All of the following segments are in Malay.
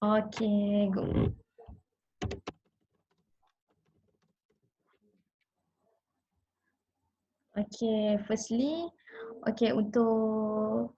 Okay, good. Okay, firstly, okay untuk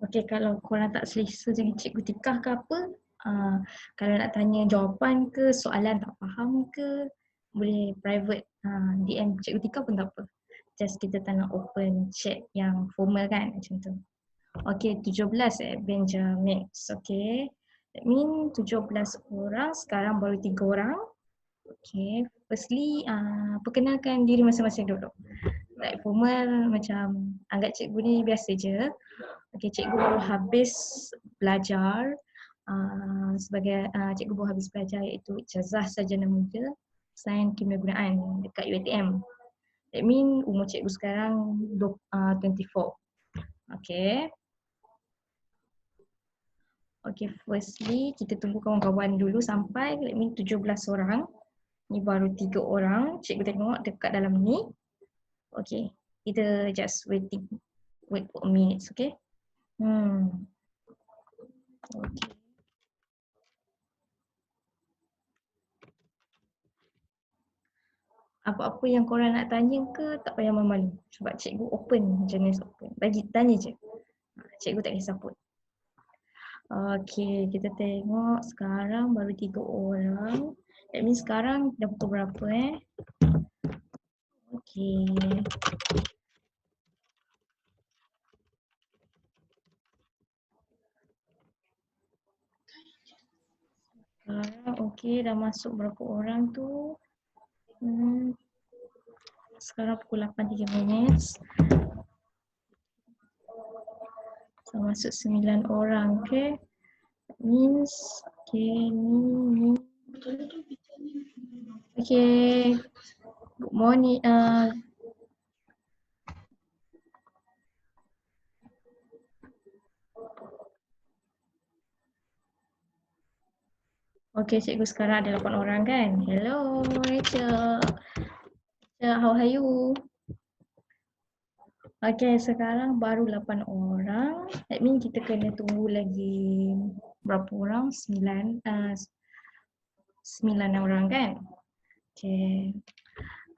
okay, kalau korang tak selesa dengan cikgu Tikah ke apa, kalau nak tanya jawapan ke, soalan tak faham ke, boleh private DM cikgu Tikah pun tak apa. Just kita tak nak open chat yang formal kan, macam tu. Okay, 17 Benjamin. Okay, that mean 17 orang, sekarang baru 3 orang. Okay, firstly perkenalkan diri masing-masing dulu. Like formal macam anggap cikgu ni biasa je. Okay, cikgu baru habis belajar sebagai cikgu baru habis belajar iaitu Ijazah Sarjana Muda Sains Kimia Gunaan dekat UiTM. That mean umur cikgu sekarang 24. Okay. Okay, firstly kita tunggu kawan-kawan dulu sampai let me 17 orang. Ni baru 3 orang. Cikgu tengok dekat dalam ni. Okay, kita just wait for a minute, okay? Okay. Apa-apa yang korang nak tanya ke tak payah malu-malu. Sebab cikgu open, jenis open. Bagi tanya je. Cikgu tak kisah pun. Okay, kita tengok sekarang baru 3 orang. That means sekarang dah pukul berapa Okay. Sekarang okay, dah masuk berapa orang tu. Sekarang pukul 8.03. So, masuk 9 orang, okay. That means, okay, ni. Okay, good morning. Okay, cikgu sekarang ada 8 orang kan? Hello, Rachel. Rachel, how are you? Okay, sekarang baru 8 orang. That means kita kena tunggu lagi berapa orang? 9 orang kan? Okay.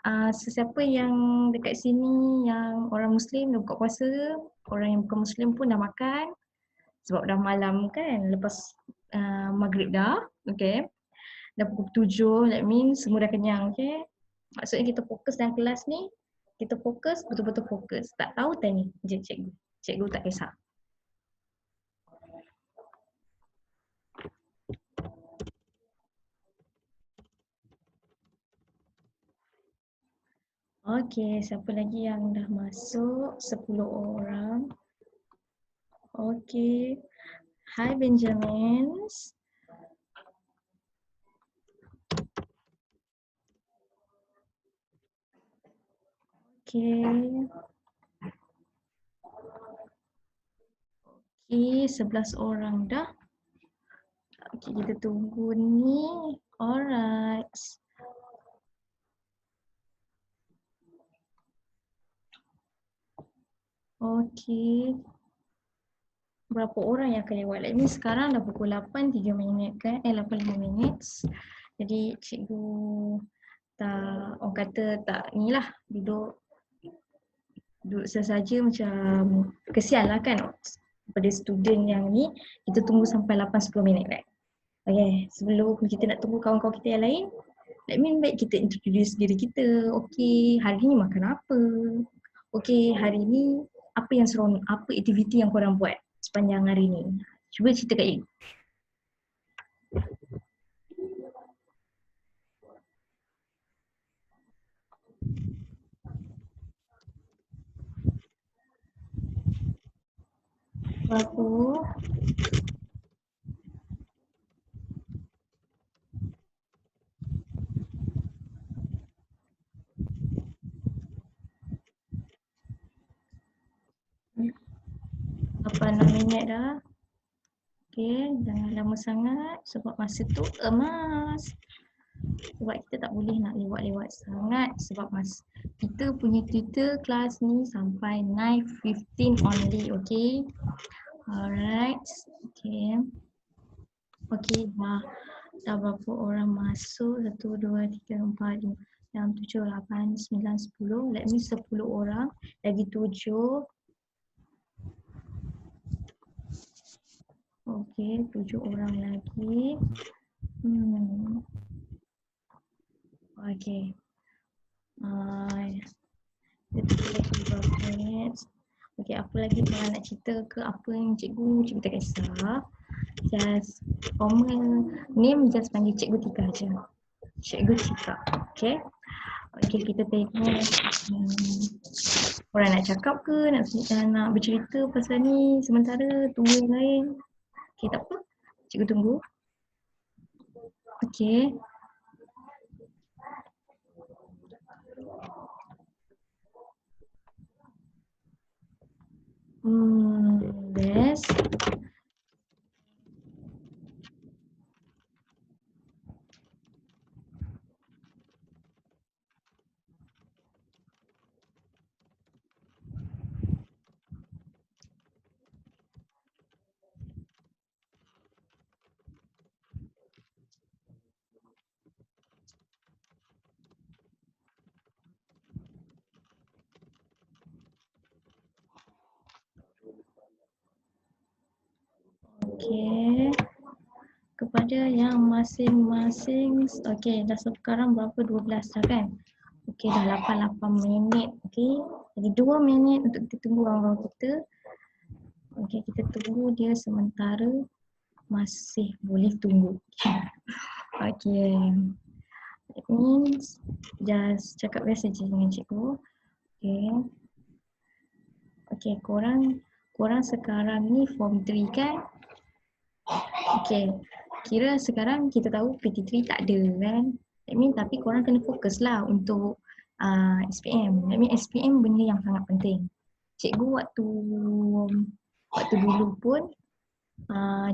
Sesiapa yang dekat sini yang orang Muslim dah buka puasa, orang yang bukan Muslim pun dah makan sebab dah malam kan, lepas maghrib dah, okay. Dah pukul 7, that means semua dah kenyang, okay. Maksudnya kita fokus dalam kelas ni, kita fokus, betul-betul fokus. Tak tahu tanya je cikgu. Cikgu tak kisah. Okay, siapa lagi yang dah masuk? 10 orang. Okay. Hi Benjamin. Okay. Okay, 11 orang dah. Okay, kita tunggu ni. Alright. Okay. Berapa orang yang akan lewat? Like ni sekarang dah pukul 8.03 kan? 8.05 minit. Jadi cikgu tak, orang kata tak ni lah, duduk sesaja macam kesian lah kan pada student yang ni, kita tunggu sampai 8-10 minit kan. Okay, sebelum kita nak tunggu kawan-kawan kita yang lain, let me baik kita introduce diri kita. Okay, hari ni makan apa? Okay, hari ni apa yang seronok, apa aktiviti yang korang buat sepanjang hari ni? Cuba cerita kat cikgu. Apa? 6 minit dah. Okay, jangan lama sangat sebab masa tu emas. Sebab kita tak boleh nak lewat-lewat sangat sebab kita punya tutor kelas ni sampai 9:15 only, okay? Alright, okay. Okay, dah berapa orang masuk? 1, 2, 3, 4, 5, 6, 7, 8, 9, 10. Let me 10 orang. Lagi 7. Okay, 7 orang lagi. Okay. Okay, apa lagi kalau nak cerita ke apa yang cikgu tak kisah. Just formal name, just panggil Cikgu Tika je. Cikgu Tika, okay. Okay, kita tengok orang nak cakap ke, nak bercerita pasal ni sementara tunggu yang lain. Okay, tak apa. Cikgu tunggu. Okay. Best. Okay. Kepada yang masing-masing, okay, dah sekarang berapa? 12 dah kan? Okay, dah 8 minit. Okay, jadi 2 minit untuk kita tunggu orang-orang kita. Okay, kita tunggu dia sementara masih boleh tunggu. Okay, it means just cakap biasa je dengan cikgu. Okay. Okay, korang sekarang ni form 3 kan? Okay, kira sekarang kita tahu PT3 tak ada kan? That mean tapi korang kena fokus lah untuk SPM. That mean SPM benda yang sangat penting. Cikgu waktu dulu pun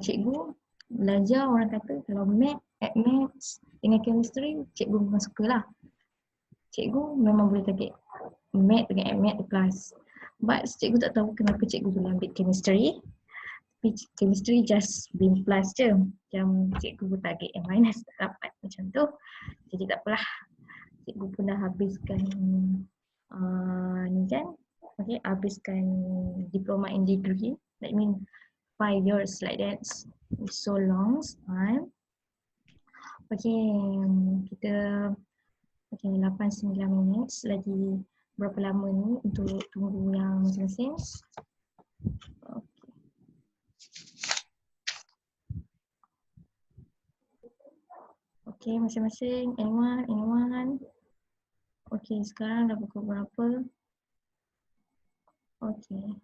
cikgu belajar, orang kata kalau maths dengan chemistry cikgu memang suka lah. Cikgu memang boleh target math dengan math di kelas. But cikgu tak tahu kenapa cikgu boleh ambil chemistry. Tapi chemistry just being plus je. Macam cikgu target yang minus tak dapat macam tu. Jadi tak apalah. Cikgu pun dah habiskan ni kan. Okay, habiskan diploma and degree. That means 5 years like that. It's so long time. Okay, kita 8-9 minit lagi. Berapa lama ni untuk tunggu yang masing-masing. Okay, masing-masing. Anyone. Okay, sekarang dah pukul berapa? Okay.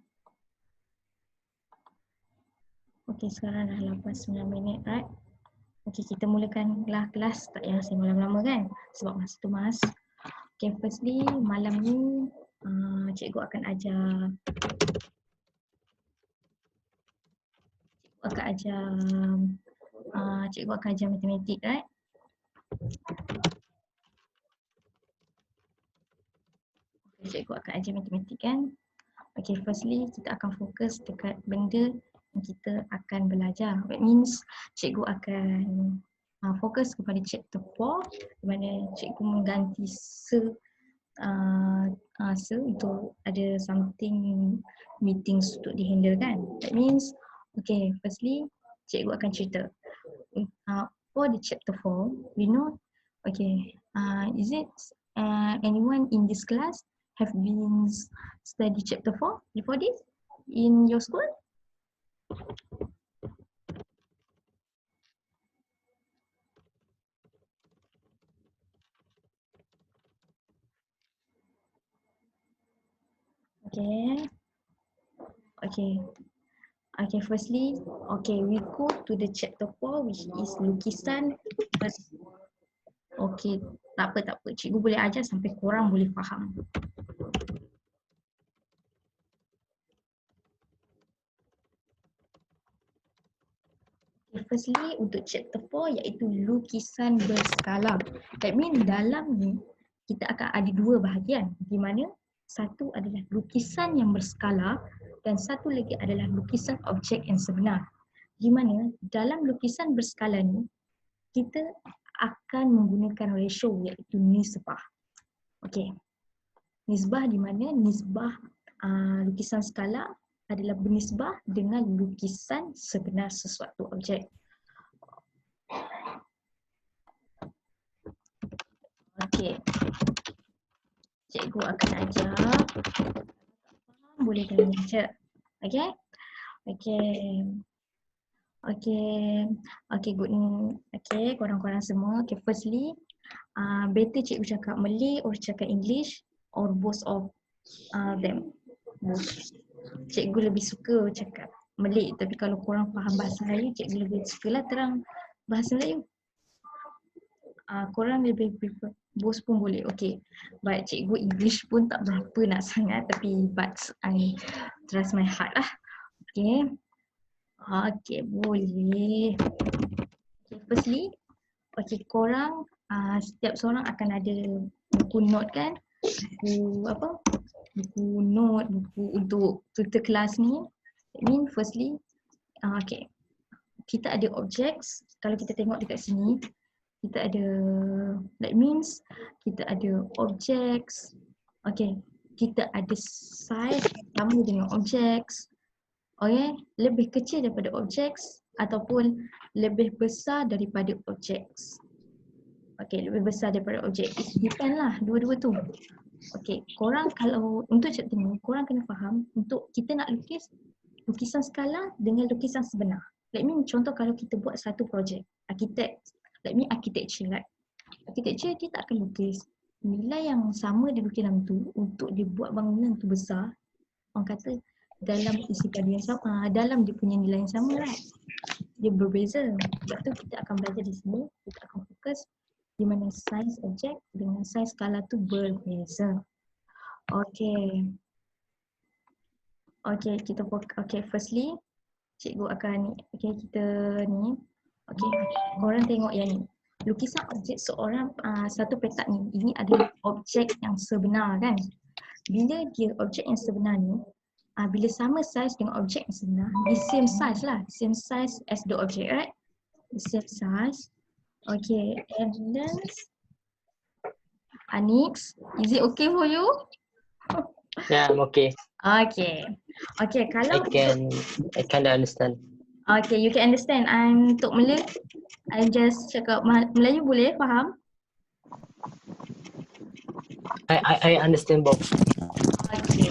Okay, sekarang dah 8-9 minit, right? Okay, kita mulakanlah kelas. Tak payah saya lama-lama kan? Sebab masa tu mas. Okay, firstly, malam ni cikgu akan ajar cikgu akan ajar matematik, right? Cikgu akan ajar matematik kan? Okay, firstly kita akan fokus dekat benda yang kita akan belajar. That means cikgu akan fokus kepada chapter 4 di mana cikgu mengganti untuk ada something meetings untuk dihandle kan. That means, okay, firstly cikgu akan cerita. For the chapter 4, we know, okay, is it anyone in this class have been study chapter 4 before this in your school? Okay, firstly, okay, we go to the chapter 4 which is lukisan. Okay, tak apa. Cikgu boleh ajar sampai korang boleh faham. firstly untuk chapter 4 iaitu lukisan berskala. That means dalam ni kita akan ada dua bahagian di mana satu adalah lukisan yang berskala dan satu lagi adalah lukisan objek yang sebenar. Di mana dalam lukisan berskala ni kita akan menggunakan ratio iaitu nisbah. Okey. Nisbah di mana nisbah lukisan skala adalah bernisbah dengan lukisan sebenar sesuatu objek. Okey. Cikgu akan ajar. Boleh tanya cik. Okey? Okey. Okey, good. Okey, korang-korang semua. Okay, firstly, better cikgu cakap Malay or cakap English or both of them. Both. Cikgu lebih suka cakap Malay, tapi kalau korang faham bahasa Melayu, cikgu lebih sukalah terang bahasa Melayu. Korang lebih prefer both pun boleh. Okay, but cikgu English pun tak berapa nak sangat, tapi but I trust my heart lah. Okay. Okay, boleh. Okay, firstly, okay, korang setiap seorang akan ada buku note kan? Buku apa? Buku note, buku untuk tutor kelas ni. That means firstly, okay, kita ada objects. Kalau kita tengok dekat sini, kita ada, that means kita ada objects. Okay, kita ada size sama dengan objects. Okay, lebih kecil daripada objects ataupun lebih besar daripada objects. Okay, lebih besar daripada objek. It depend lah, dua-dua tu. Okay, korang kalau untuk chapter ni, korang kena faham untuk kita nak lukis lukisan skala dengan lukisan sebenar. Like me, contoh kalau kita buat satu projek, like me architecture, right? Architecture dia tak akan lukis nilai yang sama dia lukis dalam tu untuk dia buat bangunan tu besar. Orang kata dalam isi padu yang sama, dalam dia punya nilai yang sama, right? Dia berbeza. Sebab tu kita akan belajar di sini, kita akan fokus di mana saiz objek dengan saiz skala tu berbeza. Okay. Okay, kita okay, firstly cikgu akan kita ni, okay, korang tengok yang ni. Lukisan objek seorang satu petak ni, ini adalah objek yang sebenar kan. Bila dia objek yang sebenar ni, bila sama saiz dengan objek yang sebenar, the same size lah, same size as the object, right? The same size. Okay, and then Anix, is it okay for you? Yeah, I'm okay. Okay. Okay, kalau I can understand. Okay, you can understand. Untuk Malay, I just cakap Melayu boleh faham? I understand both. Okay.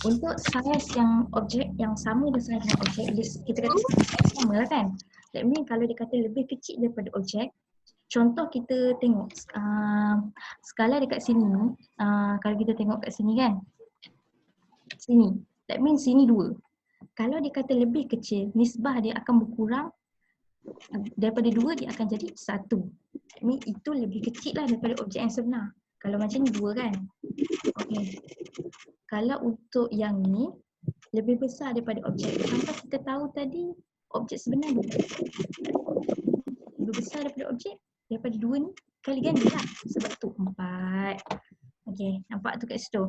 Untuk saiz yang objek yang sama dengan saiz objek, kita kata saiz sama lah kan? That means kalau dia kata lebih kecil daripada objek, contoh kita tengok skala dekat sini, kalau kita tengok kat sini kan, sini, that means sini 2. Kalau dia kata lebih kecil, nisbah dia akan berkurang daripada 2 dia akan jadi 1. That means itu lebih kecil lah daripada objek yang sebenar. Kalau macam ni 2 kan. Okay. Kalau untuk yang ni lebih besar daripada objek. Sampai kita tahu tadi objek sebenar lebih besar daripada objek, daripada 2 ni kali ganda lah. Sebab tu 4. Okay, nampak tu kat situ.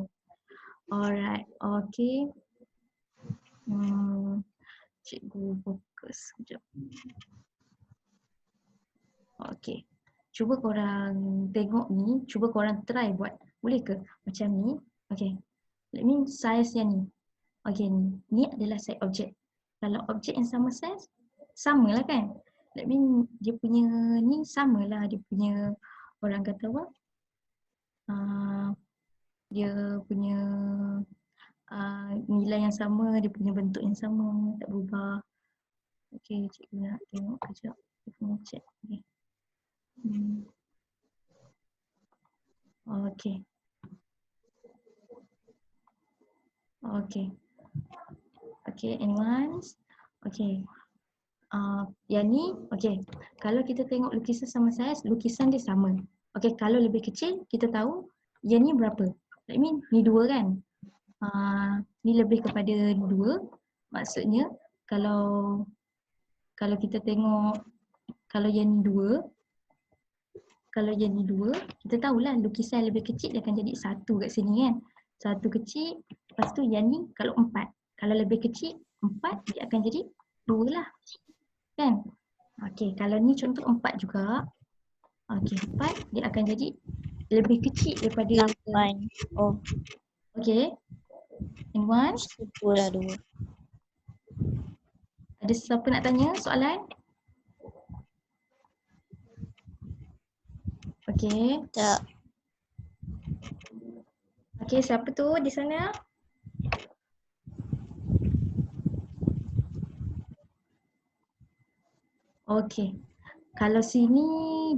Alright, okay. Cikgu fokus sekejap. Okay, cuba korang tengok ni, cuba korang try buat. Boleh ke macam ni? Okay, let me size yang ni. Okay, ni adalah size objek. Kalau objek yang sama size, samalah kan? Let me dia punya ni samalah, dia punya orang kata apa? Dia punya nilai yang sama, dia punya bentuk yang sama, tak berubah. Okay, cikgu nak tengok kejap. Dia punya check. Okay. Okay. Okay. Okay, anyone? Okay. Yang ni, okay. Kalau kita tengok lukisan sama saiz, lukisan dia sama. Okay, kalau lebih kecil, kita tahu yang ni berapa. I mean, ni 2 kan? Ni lebih kepada 2. Maksudnya, kalau kita tengok Kalau yang ni 2, kalau yang ni 2, kita tahulah lukisan lebih kecil dia akan jadi 1 kat sini kan. 1 kecil, lepas tu yang ni kalau 4. Kalau lebih kecil 4 dia akan jadi 2 lah. Kan? Okey, kalau ni contoh 4 juga. Okey, 4 dia akan jadi lebih kecil daripada 8. Oh, okey. Anyone? 10 lah 2. Ada siapa nak tanya soalan? Okey. Tak. Okey, siapa tu di sana? Okey. Kalau sini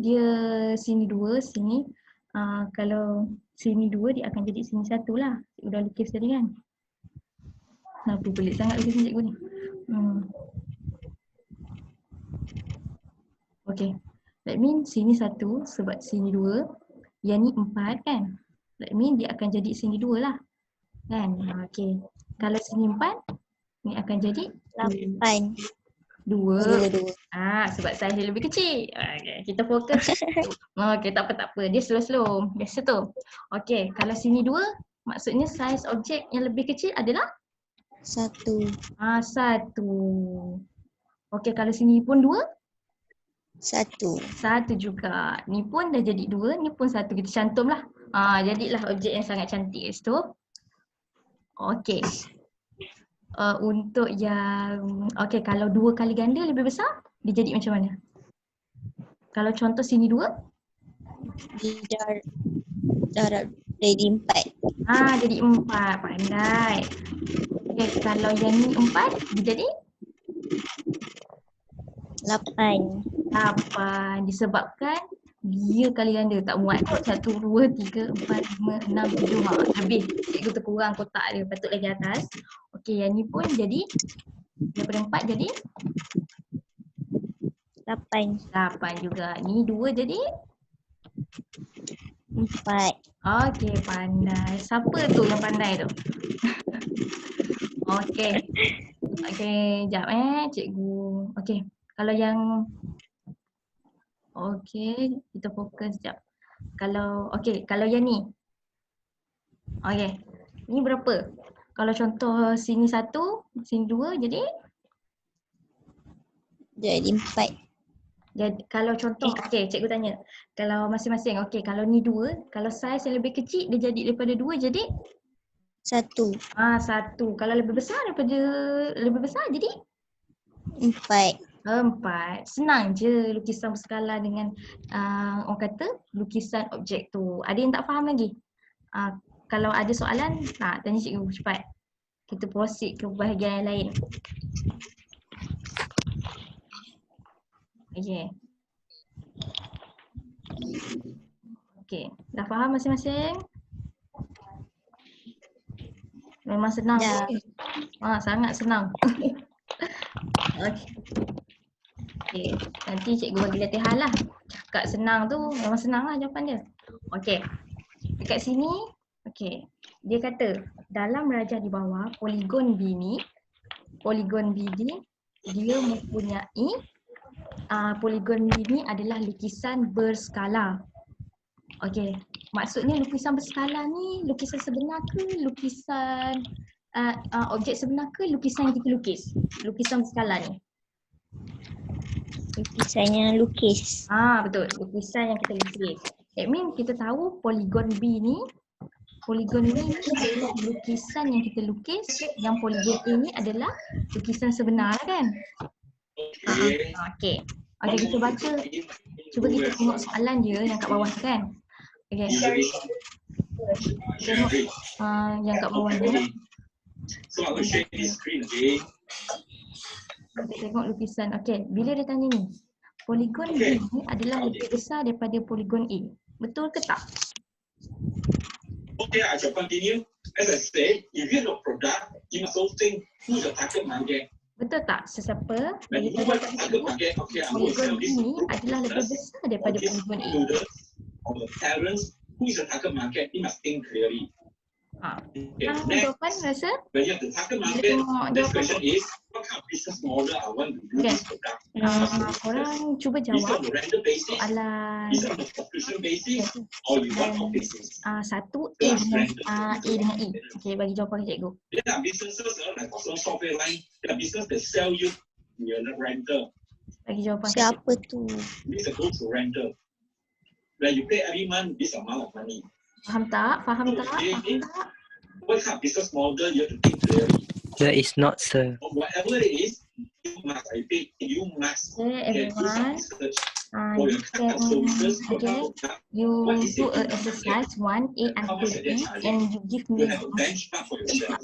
dia sini 2, sini kalau sini 2 dia akan jadi sini 1 lah. Cikgu dah lukis tadi kan. Kenapa pelik sangat lukisan cikgu ni? Okey. That means sini 1 sebab sini 2. Yang ni 4 kan. That means dia akan jadi sini 2 lah. Kan? Okey. Kalau sini 4 ni akan jadi 8. 2. 2. Sebab saiz dia lebih kecil. Okay, kita fokus. Okey, tak apa. Dia slow-slow. Biasa tu. Okey, kalau sini 2, maksudnya saiz objek yang lebih kecil adalah 1. 1. Okey, kalau sini pun 2, 1. 1 juga. Ni pun dah jadi 2, ni pun 1. Kita cantumlah. Jadilah objek yang sangat cantik kat situ. Okey. Untuk yang kalau 2 kali ganda lebih besar, dia jadi macam mana? Kalau contoh sini 2, Dia darab jadi 4. jadi 4. Pandai. Okey, kalau yang ni 4, dia jadi 8. disebabkan dia kali ganda tak muat kot. 1, 2, 3, 4, 5, 6, 7. Lebih. Cikgu terkurang kotak dia. Patut lagi atas. Okey, yang ni pun jadi daripada 4 jadi 8 juga. Ni 2 jadi 4. okey, pandai. Siapa tu yang pandai tu? Okey. Okey, jap cikgu. Okey, kalau yang kita fokus jap. Kalau yang ni. Okey. Ni berapa? Kalau contoh sini 1, sini 2 jadi 4. Jadi kalau contoh, cikgu tanya. Kalau masing-masing, kalau ni 2, kalau saiz yang lebih kecil dia jadi daripada 2 jadi 1. 1. Kalau lebih besar jadi 4. 4. Senang je lukisan berskala dengan orang kata lukisan objek tu. Ada yang tak faham lagi? Kalau ada soalan, tanya cikgu cepat. Kita proceed ke bahagian yang lain. Okey, dah faham masing-masing? Memang senang. Dah. Sangat senang. Okey, nanti cikgu bagi latihan lah. Cakap senang tu memang senang lah jawapan dia. Okey, dekat sini, dia kata dalam rajah di bawah poligon B ni, dia mempunyai poligon B ni adalah lukisan berskala. Okey, maksudnya lukisan berskala ni lukisan sebenar ke lukisan objek sebenar ke lukisan yang kita lukis? Lukisan berskala ni. Lukisannya lukis. Betul, lukisan yang kita lukis. That means kita tahu poligon B ni adalah lukisan yang kita lukis, yang poligon A ni adalah lukisan sebenar kan? Okey, kita baca. Cuba kita tengok soalan dia yang kat bawah kan. Tengok yang kat bawah ni. Kita tengok lukisan. Bila dia tanya ni, poligon B ni adalah lebih besar daripada poligon A. Betul ke tak? Okay, I shall continue. As I said, if you have a product, you must also think who's the target market. Betul tak? Sesiapa? When you know what the target market, I'm going to Poligon sell B this ni to adalah lebih besar daripada poligon A. students or the parents, who is the target market, you must think clearly. Okay, Sekarang next, jawapan rasa when you have the target boleh market, tengok next jawapan. question is, what kind of business model I want to do Okay. this product? Korang cuba Is it jawab on a random basis? soalan Is it on a subscription basis? Or you want off basis? satu A dengan E. Okay, bagi jawapan cikgu. There are businesses like some software line. There are businesses that sell you your rental. Bagi jawapan. Siapa tu? This is go to rental. Where you pay every month this amount of money. Faham tak? Faham tak? What kind of business model you have to think clearly. That is not, sir. Or whatever it is, you must Okay, get do some everyone. research You for your can, kind of services, your okay, kind of product. you What is do it a in the exercise 1A How until much are they E charging? and you give You me have a benchmark for yourself.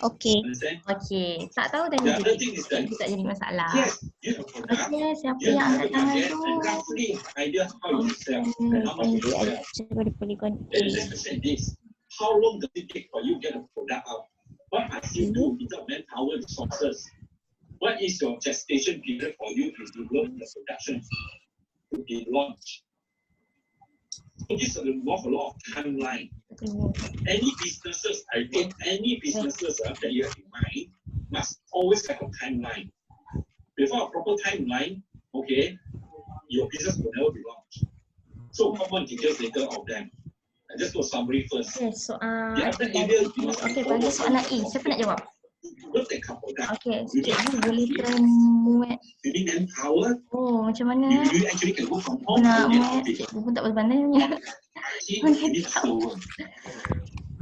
Okay. Understand? Okay, tak tahu The tanya other je. thing is that Itu tak jadi masalah. yes, you have a product. Okay, siapa You yang have angkat a tangan target tu? and roughly idea how you sell and how much you sell. Daripada Polygon Then the A. next question is, how long does it take for you to get a product out? What must you do without manpower resources? What is your gestation period for you to develop the production to be launched? So this involves a lot of timeline. Any businesses, I think any businesses that you have in mind must always have a timeline. Without a proper timeline, okay, your business will never be launched. So common details later of them. I just do a summary first. Okay, so The other area you must okay, bagi soalan E, siapa nak jawab? look at product. Okay, You need cikgu boleh muat. you need manpower. Oh, macam mana? You actually can work from home. Nak You muat, need cikgu pun tak pandai punya. you need server.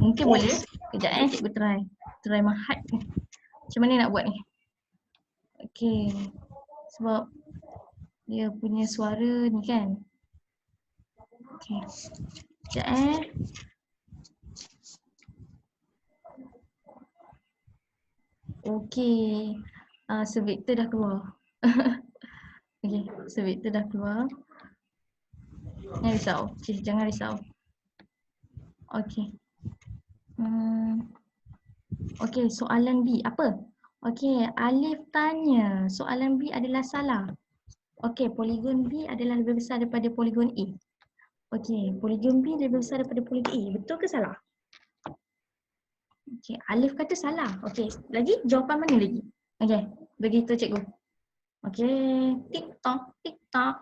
Mungkin boleh. Kejap cikgu try. Try Mahat ni. Macam mana nak buat ni? Okay. Sebab dia punya suara ni kan. Okay. Kejap Okay. Survey tu dah keluar. Okay, survey tu dah keluar. Jangan risau. Jangan risau. Okay. Okay, soalan B. Apa? Okay, Alif tanya soalan B adalah salah. Okay, poligon B adalah lebih besar daripada poligon A. Okay, poligon B lebih besar daripada poligon A. Betul ke salah? Okay, Alif kata salah. Okay, lagi jawapan mana lagi? Okay, begitu cikgu. Okay, TikTok, TikTok.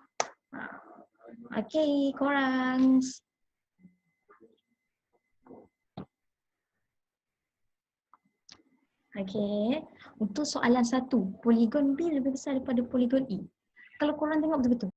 Okay, korang. Okay, untuk soalan 1, poligon B lebih besar daripada poligon E. Kalau korang tengok betul-betul.